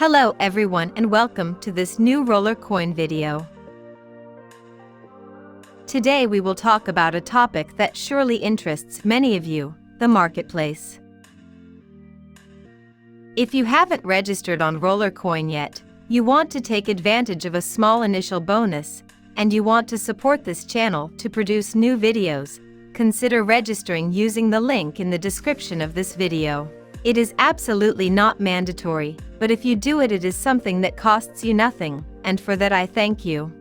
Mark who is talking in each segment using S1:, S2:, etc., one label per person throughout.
S1: Hello everyone and welcome to this new Rollercoin video. Today we will talk about a topic that surely interests many of you, the marketplace. If you haven't registered on Rollercoin yet, you want to take advantage of a small initial bonus, and you want to support this channel to produce new videos, consider registering using the link in the description of this video. It is absolutely not mandatory, but if you do it, it is something that costs you nothing, and for that I thank you.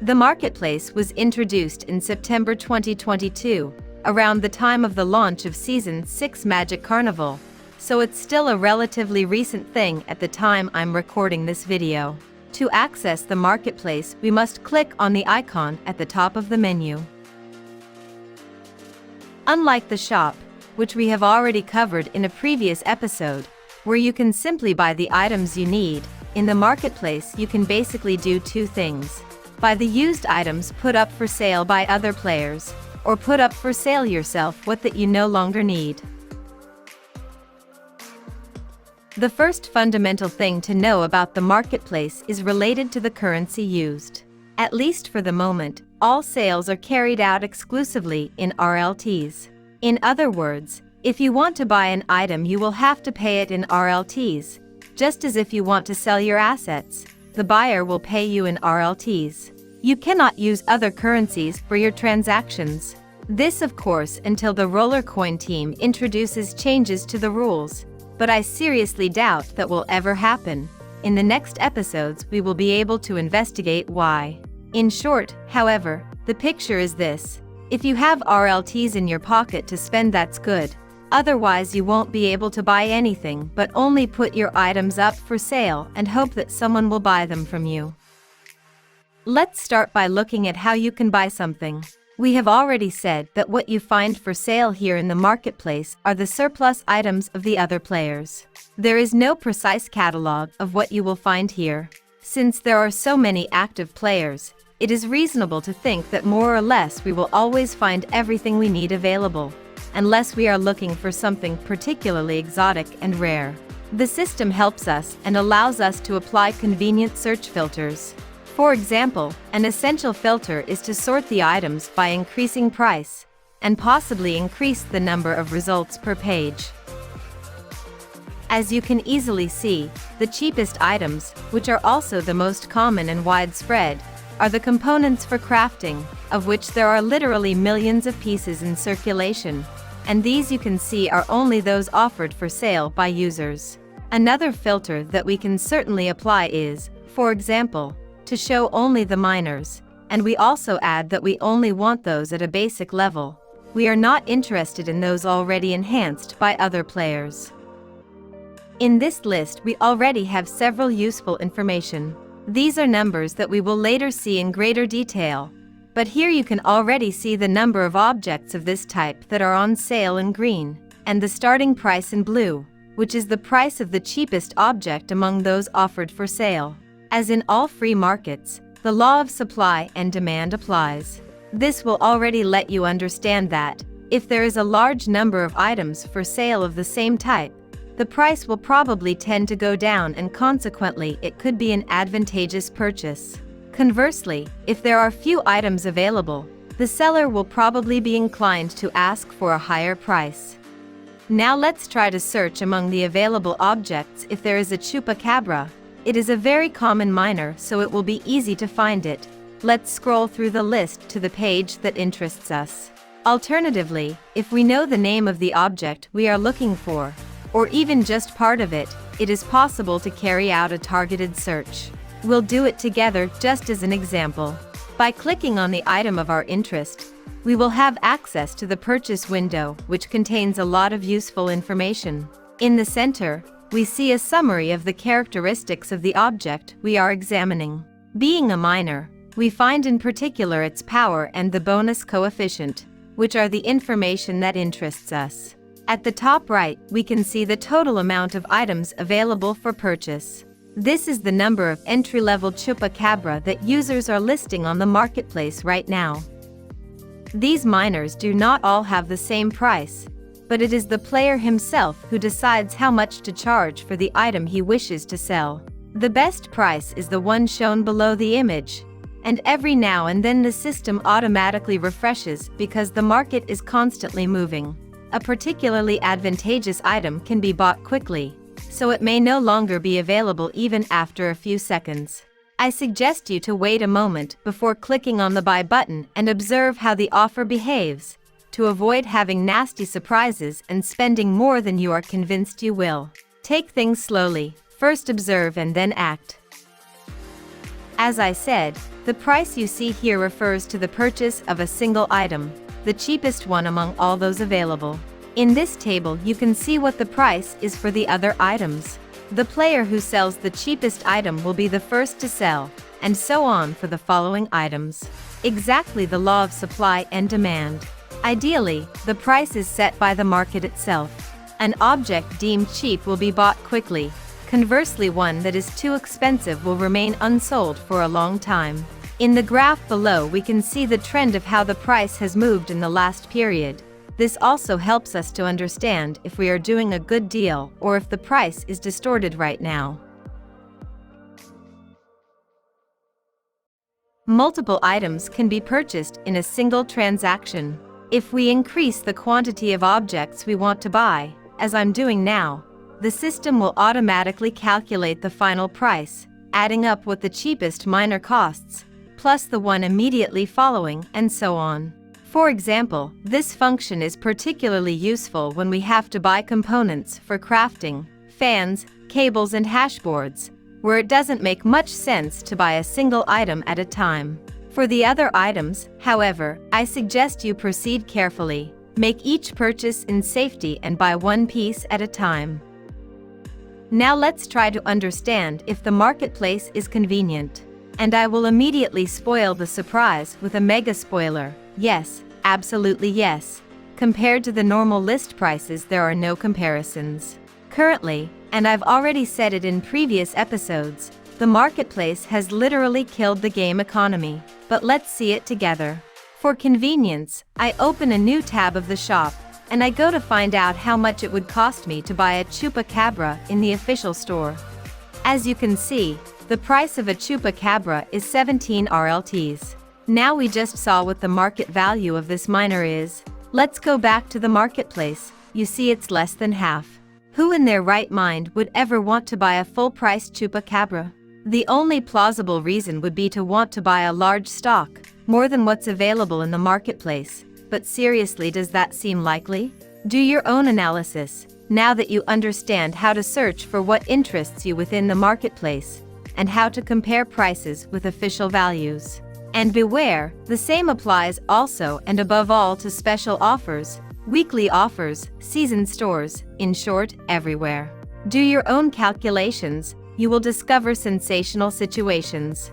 S1: The marketplace was introduced in September 2022, around the time of the launch of Season 6 Magic Carnival, so it's still a relatively recent thing at the time I'm recording this video. To access the marketplace, we must click on the icon at the top of the menu. Unlike the shop, which we have already covered in a previous episode, where you can simply buy the items you need, in the marketplace you can basically do two things: buy the used items put up for sale by other players, or put up for sale yourself what that you no longer need. The first fundamental thing to know about the marketplace is related to the currency used. At least for the moment, all sales are carried out exclusively in RLTs. In other words, if you want to buy an item, you will have to pay it in RLTs, just as if you want to sell your assets, the buyer will pay you in RLTs. You cannot use other currencies for your transactions. This, of course, until the Rollercoin team introduces changes to the rules, but I seriously doubt that will ever happen. In the next episodes, we will be able to investigate why. In short, however, the picture is this. If you have RLTs in your pocket to spend, that's good. Otherwise you won't be able to buy anything but only put your items up for sale and hope that someone will buy them from you. Let's start by looking at how you can buy something. We have already said that what you find for sale here in the marketplace are the surplus items of the other players. There is no precise catalog of what you will find here. Since there are so many active players, it is reasonable to think that more or less we will always find everything we need available, unless we are looking for something particularly exotic and rare. The system helps us and allows us to apply convenient search filters. For example, an essential filter is to sort the items by increasing price, and possibly increase the number of results per page. As you can easily see, the cheapest items, which are also the most common and widespread, are the components for crafting, of which there are literally millions of pieces in circulation, and these you can see are only those offered for sale by users. Another filter that we can certainly apply is, for example, to show only the miners, and we also add that we only want those at a basic level. We are not interested in those already enhanced by other players. In this list we already have several useful information. These are numbers that we will later see in greater detail, but here you can already see the number of objects of this type that are on sale in green, and the starting price in blue, which is the price of the cheapest object among those offered for sale. As in all free markets, the law of supply and demand applies. This will already let you understand that, if there is a large number of items for sale of the same type, the price will probably tend to go down, and consequently it could be an advantageous purchase. Conversely, if there are few items available, the seller will probably be inclined to ask for a higher price. Now let's try to search among the available objects if there is a chupacabra. It is a very common miner, so it will be easy to find it. Let's scroll through the list to the page that interests us. Alternatively, if we know the name of the object we are looking for, or even just part of it, it is possible to carry out a targeted search. We'll do it together just as an example. By clicking on the item of our interest, we will have access to the purchase window, which contains a lot of useful information. In the center, we see a summary of the characteristics of the object we are examining. Being a miner, we find in particular its power and the bonus coefficient, which are the information that interests us. At the top right, we can see the total amount of items available for purchase. This is the number of entry-level chupacabra that users are listing on the marketplace right now. These miners do not all have the same price, but it is the player himself who decides how much to charge for the item he wishes to sell. The best price is the one shown below the image. And every now and then the system automatically refreshes because the market is constantly moving. A particularly advantageous item can be bought quickly, so it may no longer be available even after a few seconds. I suggest you to wait a moment before clicking on the buy button and observe how the offer behaves, to avoid having nasty surprises and spending more than you are convinced you will. Take things slowly, first observe and then act. As I said, the price you see here refers to the purchase of a single item, the cheapest one among all those available. In this table you can see what the price is for the other items. The player who sells the cheapest item will be the first to sell, and so on for the following items. Exactly the law of supply and demand. Ideally, the price is set by the market itself. An object deemed cheap will be bought quickly. Conversely, one that is too expensive will remain unsold for a long time. In the graph below we can see the trend of how the price has moved in the last period. This also helps us to understand if we are doing a good deal or if the price is distorted right now. Multiple items can be purchased in a single transaction. If we increase the quantity of objects we want to buy, as I'm doing now, the system will automatically calculate the final price, adding up what the cheapest minor costs, plus the one immediately following, and so on. For example, this function is particularly useful when we have to buy components for crafting, fans, cables and hashboards, where it doesn't make much sense to buy a single item at a time. For the other items, however, I suggest you proceed carefully. Make each purchase in safety and buy one piece at a time. Now let's try to understand if the marketplace is convenient. And I will immediately spoil the surprise with a mega spoiler. Yes, absolutely yes. Compared to the normal list prices, there are no comparisons. Currently, and I've already said it in previous episodes, the marketplace has literally killed the game economy. But let's see it together. For convenience, I open a new tab of the shop, and I go to find out how much it would cost me to buy a chupacabra in the official store. As you can see, the price of a chupacabra is 17 RLTs. Now we just saw what the market value of this miner is. Let's go back to the marketplace. You see it's less than half. Who in their right mind would ever want to buy a full-priced chupacabra? The only plausible reason would be to want to buy a large stock, more than what's available in the marketplace. But seriously, does that seem likely? Do your own analysis, now that you understand how to search for what interests you within the marketplace, and how to compare prices with official values. And beware, the same applies also and above all to special offers, weekly offers, season stores, in short, everywhere. Do your own calculations, you will discover sensational situations.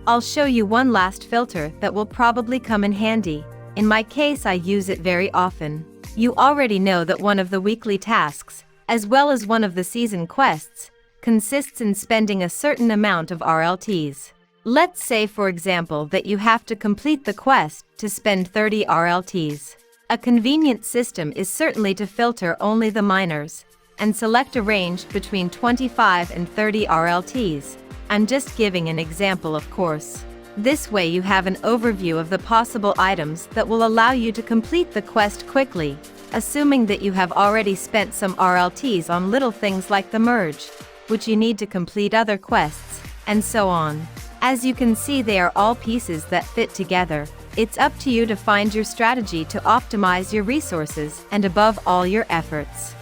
S1: I'll show you one last filter that will probably come in handy. In my case, I use it very often. You already know that one of the weekly tasks, as well as one of the season quests, consists in spending a certain amount of RLTs. Let's say, for example, that you have to complete the quest to spend 30 RLTs. A convenient system is certainly to filter only the miners, and select a range between 25 and 30 RLTs. I'm just giving an example, of course. This way you have an overview of the possible items that will allow you to complete the quest quickly, assuming that you have already spent some RLTs on little things like the merge, which you need to complete other quests, and so on. As you can see, they are all pieces that fit together. It's up to you to find your strategy to optimize your resources and above all your efforts.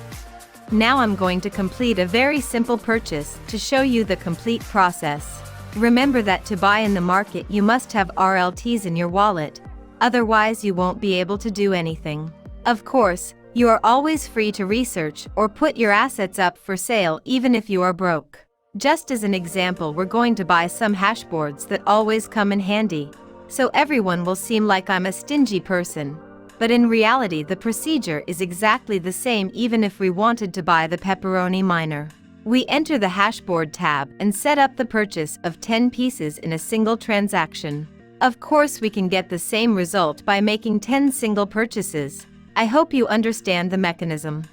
S1: Now I'm going to complete a very simple purchase to show you the complete process. Remember that to buy in the market you must have RLTs in your wallet, otherwise you won't be able to do anything. Of course, you are always free to research or put your assets up for sale even if you are broke. Just as an example, we're going to buy some hashboards that always come in handy. So everyone will seem like I'm a stingy person. But in reality the procedure is exactly the same even if we wanted to buy the pepperoni miner. We enter the hashboard tab and set up the purchase of 10 pieces in a single transaction. Of course we can get the same result by making 10 single purchases. I hope you understand the mechanism.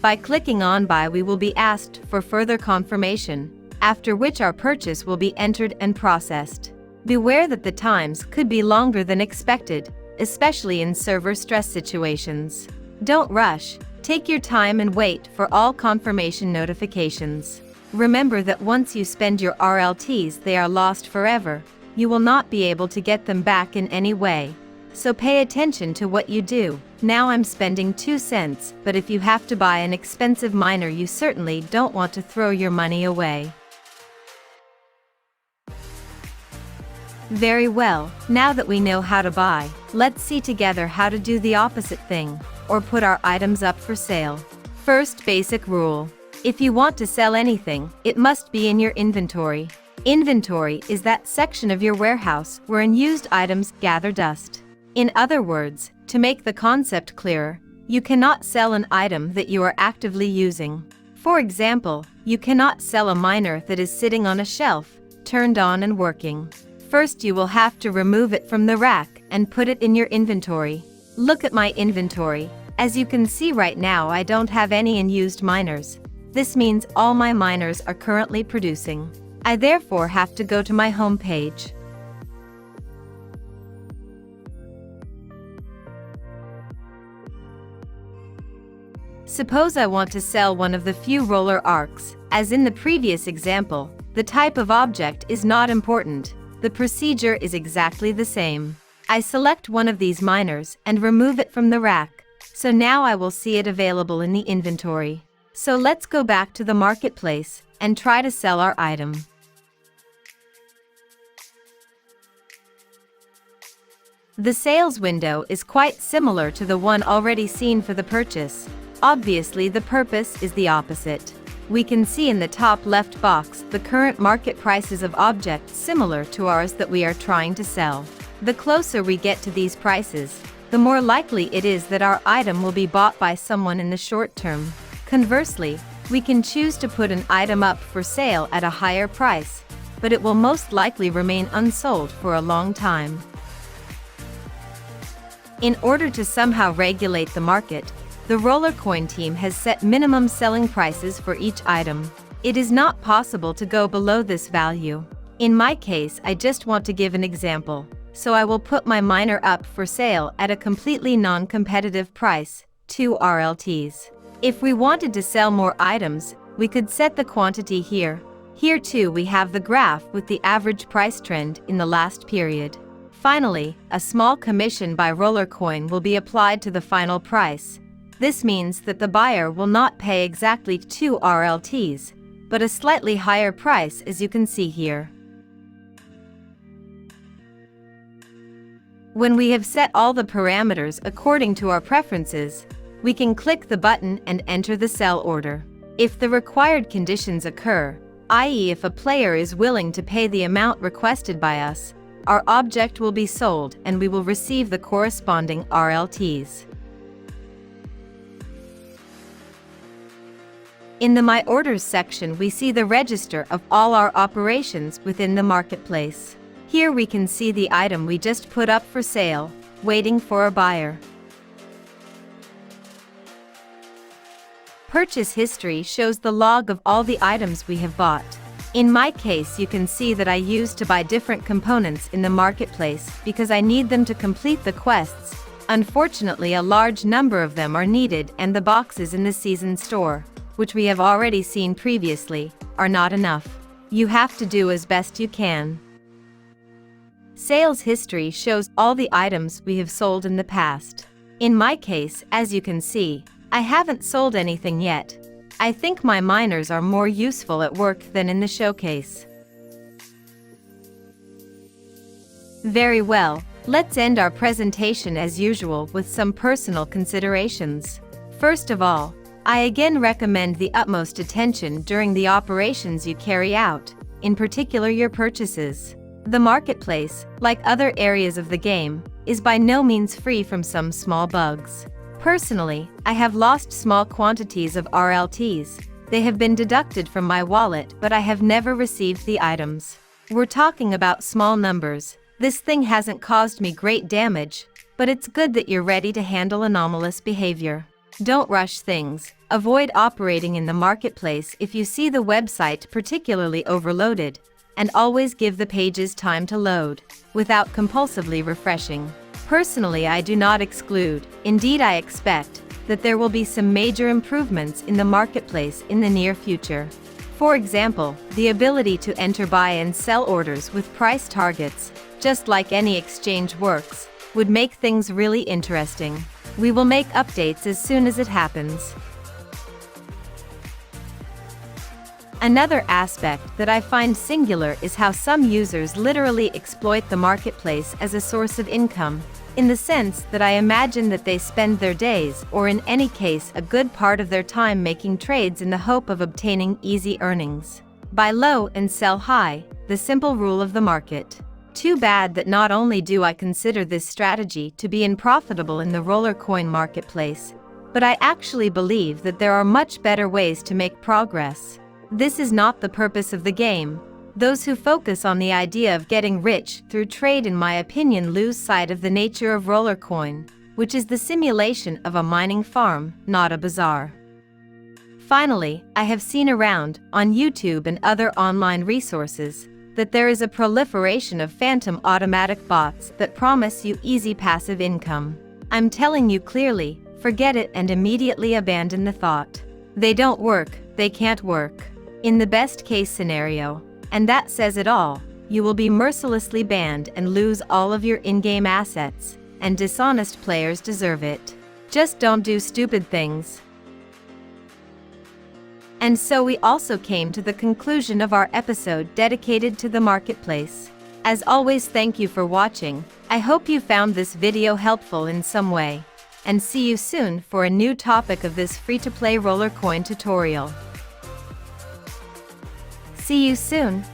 S1: By clicking on Buy, we will be asked for further confirmation, after which our purchase will be entered and processed. Beware that the times could be longer than expected, especially in server stress situations. Don't rush, take your time and wait for all confirmation notifications. Remember that once you spend your RLTs, they are lost forever. You will not be able to get them back in any way. So pay attention to what you do. Now I'm spending 2 cents, but if you have to buy an expensive miner, you certainly don't want to throw your money away. Very well, now that we know how to buy, let's see together how to do the opposite thing, or put our items up for sale. First basic rule. If you want to sell anything, it must be in your inventory. Inventory is that section of your warehouse where unused items gather dust. In other words, to make the concept clearer, you cannot sell an item that you are actively using. For example, you cannot sell a miner that is sitting on a shelf, turned on and working. First, you will have to remove it from the rack and put it in your inventory. Look at my inventory. As you can see right now, I don't have any unused miners. This means all my miners are currently producing. I therefore have to go to my home page. Suppose I want to sell one of the few roller arcs. As in the previous example, the type of object is not important. The procedure is exactly the same. I select one of these miners and remove it from the rack. So now I will see it available in the inventory. So let's go back to the marketplace and try to sell our item. The sales window is quite similar to the one already seen for the purchase. Obviously, the purpose is the opposite. We can see in the top left box the current market prices of objects similar to ours that we are trying to sell. The closer we get to these prices, the more likely it is that our item will be bought by someone in the short term. Conversely, we can choose to put an item up for sale at a higher price, but it will most likely remain unsold for a long time. In order to somehow regulate the market, the Rollercoin team has set minimum selling prices for each item. It is not possible to go below this value. In my case, I just want to give an example, so I will put my miner up for sale at a completely non-competitive price, 2 RLTs. If we wanted to sell more items, we could set the quantity here. Here too we have the graph with the average price trend in the last period. Finally, a small commission by Rollercoin will be applied to the final price. This means that the buyer will not pay exactly 2 RLTs, but a slightly higher price, as you can see here. When we have set all the parameters according to our preferences, we can click the button and enter the sell order. If the required conditions occur, i.e. if a player is willing to pay the amount requested by us, our object will be sold and we will receive the corresponding RLTs. In the My Orders section, we see the register of all our operations within the marketplace. Here we can see the item we just put up for sale, waiting for a buyer. Purchase history shows the log of all the items we have bought. In my case, you can see that I used to buy different components in the marketplace because I need them to complete the quests. Unfortunately, a large number of them are needed, and the boxes in the season store, which we have already seen previously, are not enough. You have to do as best you can. Sales history shows all the items we have sold in the past. In my case, as you can see, I haven't sold anything yet. I think my miners are more useful at work than in the showcase. Very well, let's end our presentation as usual with some personal considerations. First of all, I again recommend the utmost attention during the operations you carry out, in particular your purchases. The marketplace, like other areas of the game, is by no means free from some small bugs. Personally, I have lost small quantities of RLTs. They have been deducted from my wallet, but I have never received the items. We're talking about small numbers. This thing hasn't caused me great damage, but it's good that you're ready to handle anomalous behavior. Don't rush things. Avoid operating in the marketplace if you see the website particularly overloaded, and always give the pages time to load, without compulsively refreshing. Personally, I do not exclude, indeed I expect, that there will be some major improvements in the marketplace in the near future. For example, the ability to enter buy and sell orders with price targets, just like any exchange works, would make things really interesting. We will make updates as soon as it happens. Another aspect that I find singular is how some users literally exploit the marketplace as a source of income, in the sense that I imagine that they spend their days, or in any case a good part of their time, making trades in the hope of obtaining easy earnings. Buy low and sell high, the simple rule of the market. Too bad that not only do I consider this strategy to be unprofitable in the Rollercoin marketplace, but I actually believe that there are much better ways to make progress. This is not the purpose of the game. Those who focus on the idea of getting rich through trade, in my opinion, lose sight of the nature of Rollercoin, which is the simulation of a mining farm, not a bazaar. Finally, I have seen around, on YouTube and other online resources, that there is a proliferation of phantom automatic bots that promise you easy passive income. I'm telling you clearly, forget it and immediately abandon the thought. They don't work, they can't work. In the best case scenario, and that says it all, you will be mercilessly banned and lose all of your in-game assets, and dishonest players deserve it. Just don't do stupid things. And so we also came to the conclusion of our episode dedicated to the marketplace. As always, thank you for watching. I hope you found this video helpful in some way, and see you soon for a new topic of this free-to-play Rollercoin tutorial. See you soon!